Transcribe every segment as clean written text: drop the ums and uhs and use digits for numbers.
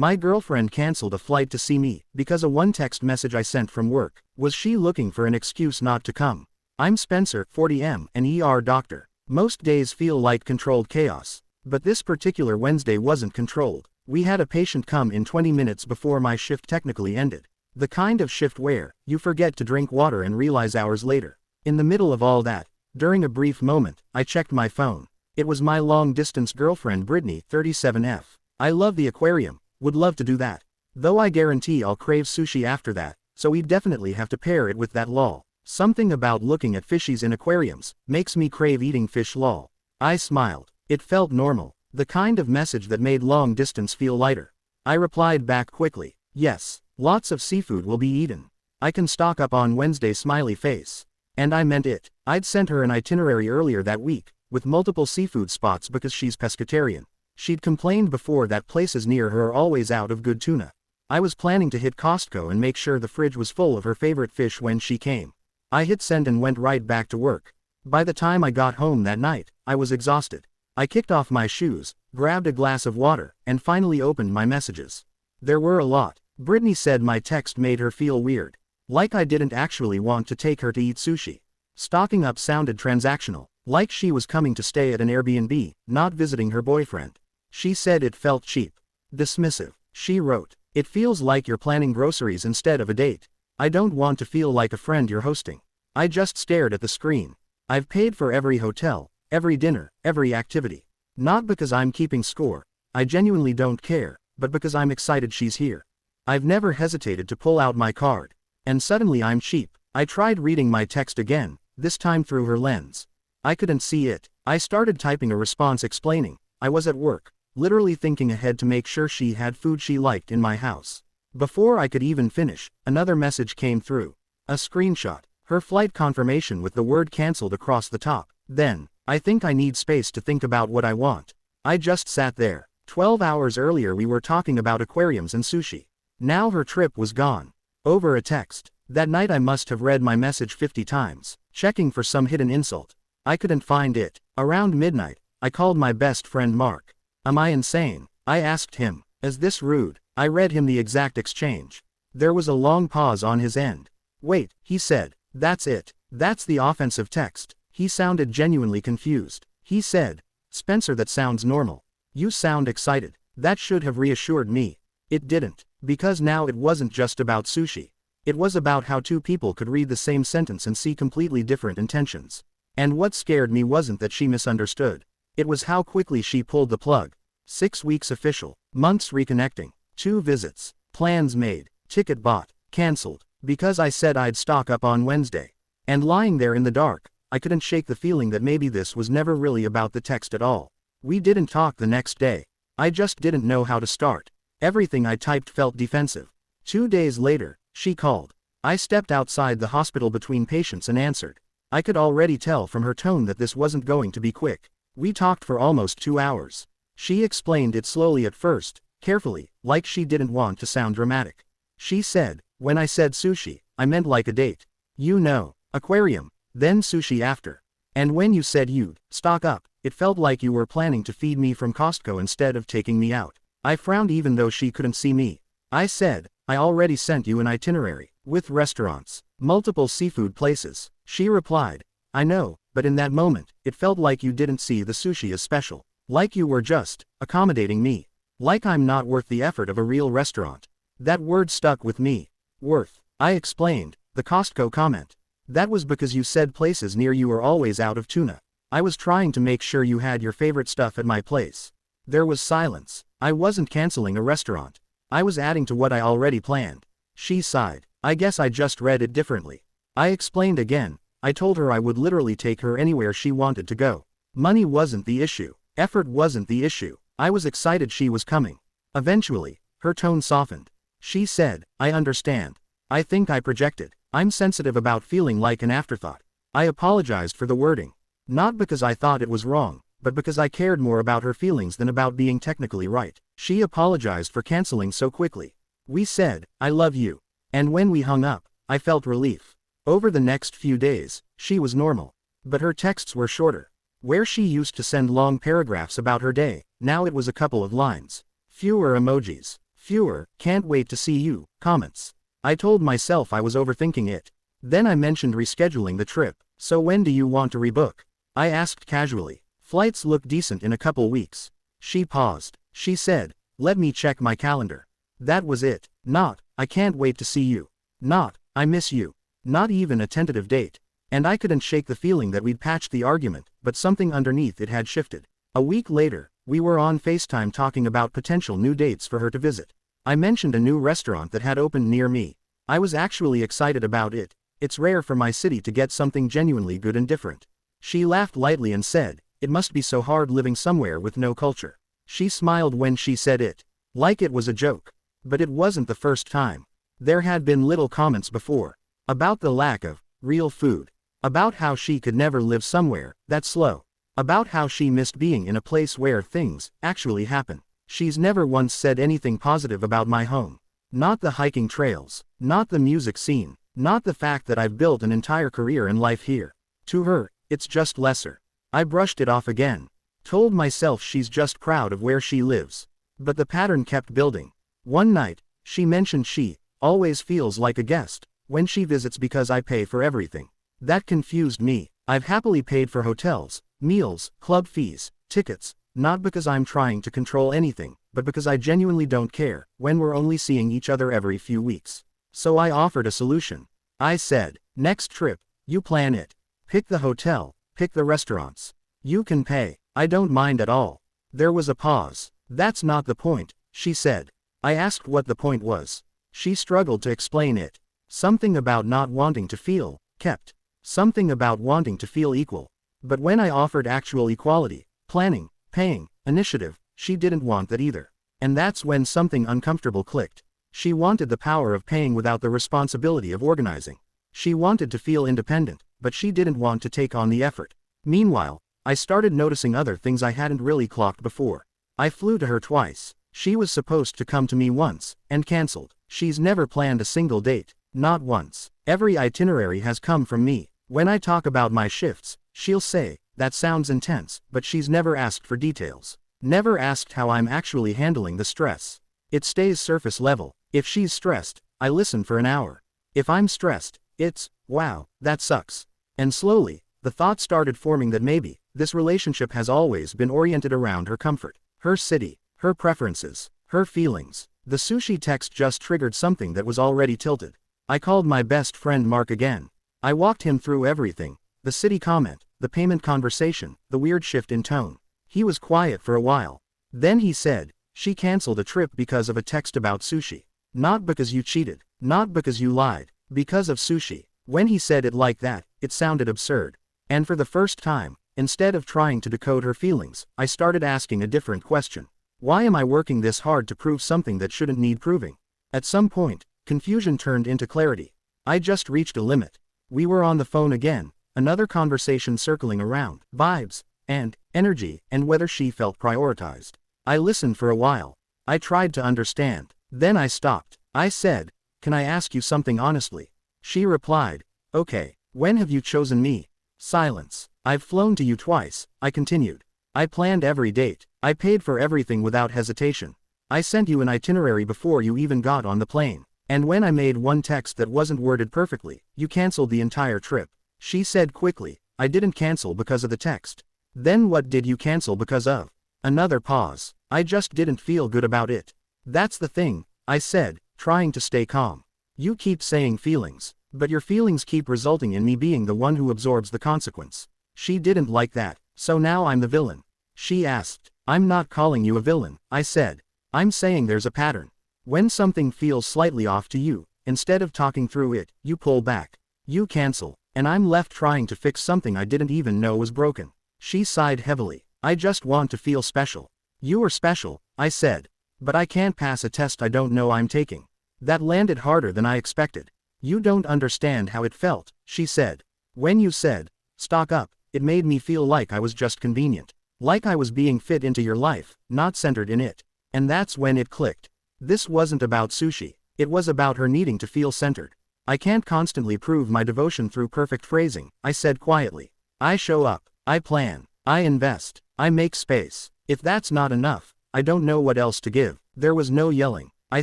My girlfriend canceled a flight to see me because of one text message I sent from work. Was she looking for an excuse not to come? I'm Spencer, 40M, an ER doctor. Most days feel like controlled chaos. But this particular Wednesday wasn't controlled. We had a patient come in 20 minutes before my shift technically ended. The kind of shift where you forget to drink water and realize hours later. In the middle of all that, during a brief moment, I checked my phone. It was my long-distance girlfriend Brittany, 37F. I love the aquarium, would love to do that. Though I guarantee I'll crave sushi after that, so we definitely have to pair it with that lol. Something about looking at fishies in aquariums makes me crave eating fish lol. I smiled. It felt normal. The kind of message that made long distance feel lighter. I replied back quickly. Yes, lots of seafood will be eaten. I can stock up on Wednesday smiley face. And I meant it. I'd sent her an itinerary earlier that week, with multiple seafood spots because she's pescatarian. She'd complained before that places near her are always out of good tuna. I was planning to hit Costco and make sure the fridge was full of her favorite fish when she came. I hit send and went right back to work. By the time I got home that night, I was exhausted. I kicked off my shoes, grabbed a glass of water, and finally opened my messages. There were a lot. Brittany said my text made her feel weird. Like I didn't actually want to take her to eat sushi. Stocking up sounded transactional, like she was coming to stay at an Airbnb, not visiting her boyfriend. She said it felt cheap. Dismissive. She wrote, "It feels like you're planning groceries instead of a date. I don't want to feel like a friend you're hosting." I just stared at the screen. I've paid for every hotel, every dinner, every activity. Not because I'm keeping score. I genuinely don't care, but because I'm excited she's here. I've never hesitated to pull out my card. And suddenly I'm cheap. I tried reading my text again, this time through her lens. I couldn't see it. I started typing a response explaining I was at work, literally thinking ahead to make sure she had food she liked in my house. Before I could even finish, another message came through. A screenshot. Her flight confirmation with the word cancelled across the top. Then, I think I need space to think about what I want. I just sat there. 12 hours earlier we were talking about aquariums and sushi. Now her trip was gone. Over a text. That night I must have read my message 50 times, checking for some hidden insult. I couldn't find it. Around midnight, I called my best friend Mark. Am I insane? I asked him. Is this rude? I read him the exact exchange. There was a long pause on his end. Wait, he said. That's it. That's the offensive text. He sounded genuinely confused. He said, "Spencer, that sounds normal. You sound excited." That should have reassured me. It didn't. Because now it wasn't just about sushi. It was about how two people could read the same sentence and see completely different intentions. And what scared me wasn't that she misunderstood. It was how quickly she pulled the plug. 6 weeks official. Months reconnecting. 2 visits. Plans made. Ticket bought. Cancelled. Because I said I'd stock up on Wednesday. And lying there in the dark, I couldn't shake the feeling that maybe this was never really about the text at all. We didn't talk the next day. I just didn't know how to start. Everything I typed felt defensive. 2 days later, she called. I stepped outside the hospital between patients and answered. I could already tell from her tone that this wasn't going to be quick. We talked for almost 2 hours. She explained it slowly at first, carefully, like she didn't want to sound dramatic. She said, "When I said sushi, I meant like a date. You know, aquarium, then sushi after. And when you said you'd stock up, it felt like you were planning to feed me from Costco instead of taking me out." I frowned even though she couldn't see me. I said, "I already sent you an itinerary, with restaurants, multiple seafood places." She replied, "I know, but in that moment, it felt like you didn't see the sushi as special. Like you were just accommodating me. Like I'm not worth the effort of a real restaurant." That word stuck with me. Worth. I explained, the Costco comment. That was because you said places near you are always out of tuna. I was trying to make sure you had your favorite stuff at my place. There was silence. I wasn't canceling a restaurant. I was adding to what I already planned. She sighed. I guess I just read it differently. I explained again. I told her I would literally take her anywhere she wanted to go. Money wasn't the issue. Effort wasn't the issue. I was excited she was coming. Eventually, her tone softened. She said, "I understand. I think I projected. I'm sensitive about feeling like an afterthought." I apologized for the wording. Not because I thought it was wrong, but because I cared more about her feelings than about being technically right. She apologized for canceling so quickly. We said, "I love you." And when we hung up, I felt relief. Over the next few days, she was normal. But her texts were shorter. Where she used to send long paragraphs about her day, now it was a couple of lines. Fewer emojis. Fewer, can't wait to see you, comments. I told myself I was overthinking it. Then I mentioned rescheduling the trip. So when do you want to rebook? I asked casually. Flights look decent in a couple weeks. She paused. She said, let me check my calendar. That was it. Not, I can't wait to see you. Not, I miss you. Not even a tentative date. And I couldn't shake the feeling that we'd patched the argument, but something underneath it had shifted. A week later, we were on FaceTime talking about potential new dates for her to visit. I mentioned a new restaurant that had opened near me. I was actually excited about it. It's rare for my city to get something genuinely good and different. She laughed lightly and said, it must be so hard living somewhere with no culture. She smiled when she said it. Like it was a joke. But it wasn't the first time. There had been little comments before. About the lack of real food. About how she could never live somewhere that's slow. About how she missed being in a place where things actually happen. She's never once said anything positive about my home. Not the hiking trails. Not the music scene. Not the fact that I've built an entire career and life here. To her, it's just lesser. I brushed it off again. Told myself she's just proud of where she lives. But the pattern kept building. One night, she mentioned she always feels like a guest when she visits because I pay for everything. That confused me. I've happily paid for hotels, meals, club fees, tickets, not because I'm trying to control anything, but because I genuinely don't care when we're only seeing each other every few weeks. So I offered a solution. I said, next trip, you plan it. Pick the hotel, pick the restaurants. You can pay. I don't mind at all. There was a pause. That's not the point, she said. I asked what the point was. She struggled to explain it. Something about not wanting to feel kept. Something about wanting to feel equal. But when I offered actual equality, planning, paying, initiative, she didn't want that either. And that's when something uncomfortable clicked. She wanted the power of paying without the responsibility of organizing. She wanted to feel independent, but she didn't want to take on the effort. Meanwhile, I started noticing other things I hadn't really clocked before. I flew to her twice. She was supposed to come to me once, and canceled. She's never planned a single date. Not once. Every itinerary has come from me. When I talk about my shifts, she'll say, that sounds intense, but she's never asked for details. Never asked how I'm actually handling the stress. It stays surface level. If she's stressed, I listen for an hour. If I'm stressed, it's, wow, that sucks. And slowly, the thought started forming that maybe, this relationship has always been oriented around her comfort, her city, her preferences, her feelings. The sushi text just triggered something that was already tilted. I called my best friend Mark again. I walked him through everything. The city comment, the payment conversation, the weird shift in tone. He was quiet for a while. Then he said, she canceled a trip because of a text about sushi. Not because you cheated. Not because you lied. Because of sushi. When he said it like that, it sounded absurd. And for the first time, instead of trying to decode her feelings, I started asking a different question. Why am I working this hard to prove something that shouldn't need proving? At some point, confusion turned into clarity. I just reached a limit. We were on the phone again, another conversation circling around vibes, and energy, and whether she felt prioritized. I listened for a while. I tried to understand. Then I stopped. I said, can I ask you something honestly? She replied, okay, when have you chosen me? Silence. I've flown to you twice, I continued. I planned every date. I paid for everything without hesitation. I sent you an itinerary before you even got on the plane. And when I made one text that wasn't worded perfectly, you canceled the entire trip. She said quickly, I didn't cancel because of the text. Then what did you cancel because of? Another pause. I just didn't feel good about it. That's the thing, I said, trying to stay calm. You keep saying feelings, but your feelings keep resulting in me being the one who absorbs the consequence. She didn't like that, so now I'm the villain. She asked, I'm not calling you a villain, I said. I'm saying there's a pattern. When something feels slightly off to you, instead of talking through it, you pull back. You cancel, and I'm left trying to fix something I didn't even know was broken. She sighed heavily. I just want to feel special. You are special, I said. But I can't pass a test I don't know I'm taking. That landed harder than I expected. You don't understand how it felt, she said. When you said, stock up, it made me feel like I was just convenient. Like I was being fit into your life, not centered in it. And that's when it clicked. This wasn't about sushi. It was about her needing to feel centered. I can't constantly prove my devotion through perfect phrasing, I said quietly. I show up. I plan. I invest. I make space. If that's not enough, I don't know what else to give. There was no yelling. I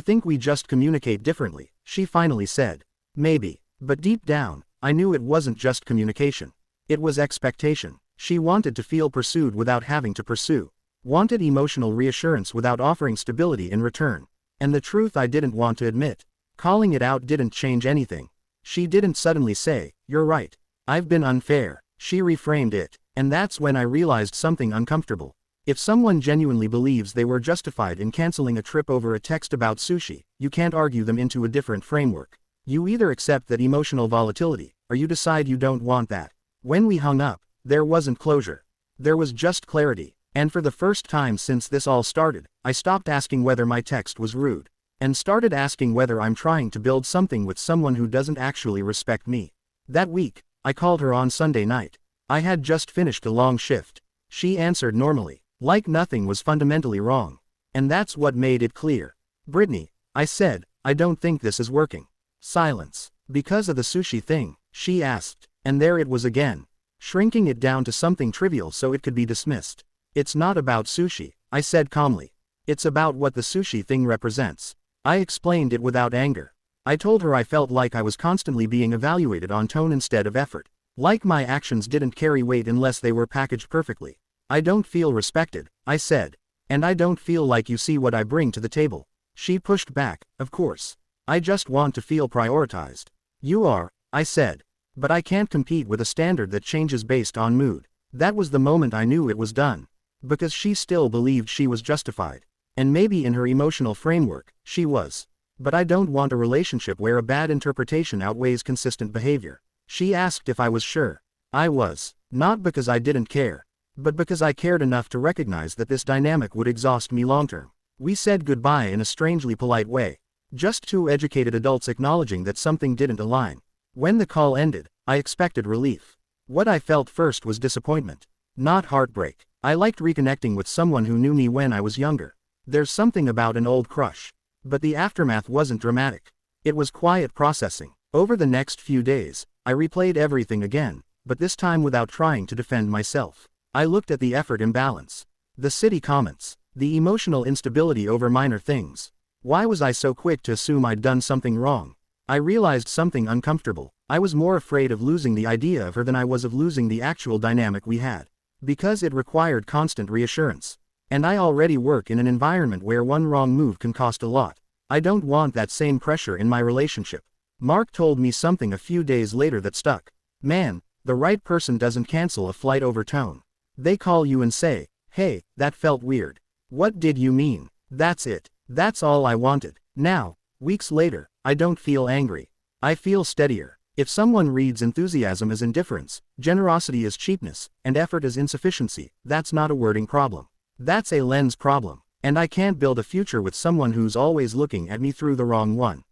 think we just communicate differently, she finally said. Maybe. But deep down, I knew it wasn't just communication. It was expectation. She wanted to feel pursued without having to pursue. Wanted emotional reassurance without offering stability in return. And the truth I didn't want to admit. Calling it out didn't change anything. She didn't suddenly say, "You're right. I've been unfair." She reframed it. And that's when I realized something uncomfortable. If someone genuinely believes they were justified in canceling a trip over a text about sushi, you can't argue them into a different framework. You either accept that emotional volatility, or you decide you don't want that. When we hung up, there wasn't closure. There was just clarity. And for the first time since this all started, I stopped asking whether my text was rude. And started asking whether I'm trying to build something with someone who doesn't actually respect me. That week, I called her on Sunday night. I had just finished a long shift. She answered normally, like nothing was fundamentally wrong. And that's what made it clear. "Brittany," I said, "I don't think this is working." Silence. "Because of the sushi thing?" she asked. And there it was again. Shrinking it down to something trivial so it could be dismissed. "It's not about sushi," I said calmly. "It's about what the sushi thing represents." I explained it without anger. I told her I felt like I was constantly being evaluated on tone instead of effort. Like my actions didn't carry weight unless they were packaged perfectly. "I don't feel respected," I said. "And I don't feel like you see what I bring to the table." She pushed back, "Of course. I just want to feel prioritized." "You are," I said. "But I can't compete with a standard that changes based on mood." That was the moment I knew it was done. Because she still believed she was justified. And maybe in her emotional framework, she was. But I don't want a relationship where a bad interpretation outweighs consistent behavior. She asked if I was sure. I was. Not because I didn't care. But because I cared enough to recognize that this dynamic would exhaust me long-term. We said goodbye in a strangely polite way. Just two educated adults acknowledging that something didn't align. When the call ended, I expected relief. What I felt first was disappointment. Not heartbreak. I liked reconnecting with someone who knew me when I was younger. There's something about an old crush. But the aftermath wasn't dramatic. It was quiet processing. Over the next few days, I replayed everything again, but this time without trying to defend myself. I looked at the effort imbalance. The city comments. The emotional instability over minor things. Why was I so quick to assume I'd done something wrong? I realized something uncomfortable. I was more afraid of losing the idea of her than I was of losing the actual dynamic we had. Because it required constant reassurance. And I already work in an environment where one wrong move can cost a lot. I don't want that same pressure in my relationship. Mark told me something a few days later that stuck. "Man, the right person doesn't cancel a flight over tone. They call you and say, 'Hey, that felt weird. What did you mean?' That's it. That's all I wanted." Now, weeks later, I don't feel angry. I feel steadier. If someone reads enthusiasm as indifference, generosity as cheapness, and effort as insufficiency, that's not a wording problem. That's a lens problem. And I can't build a future with someone who's always looking at me through the wrong one.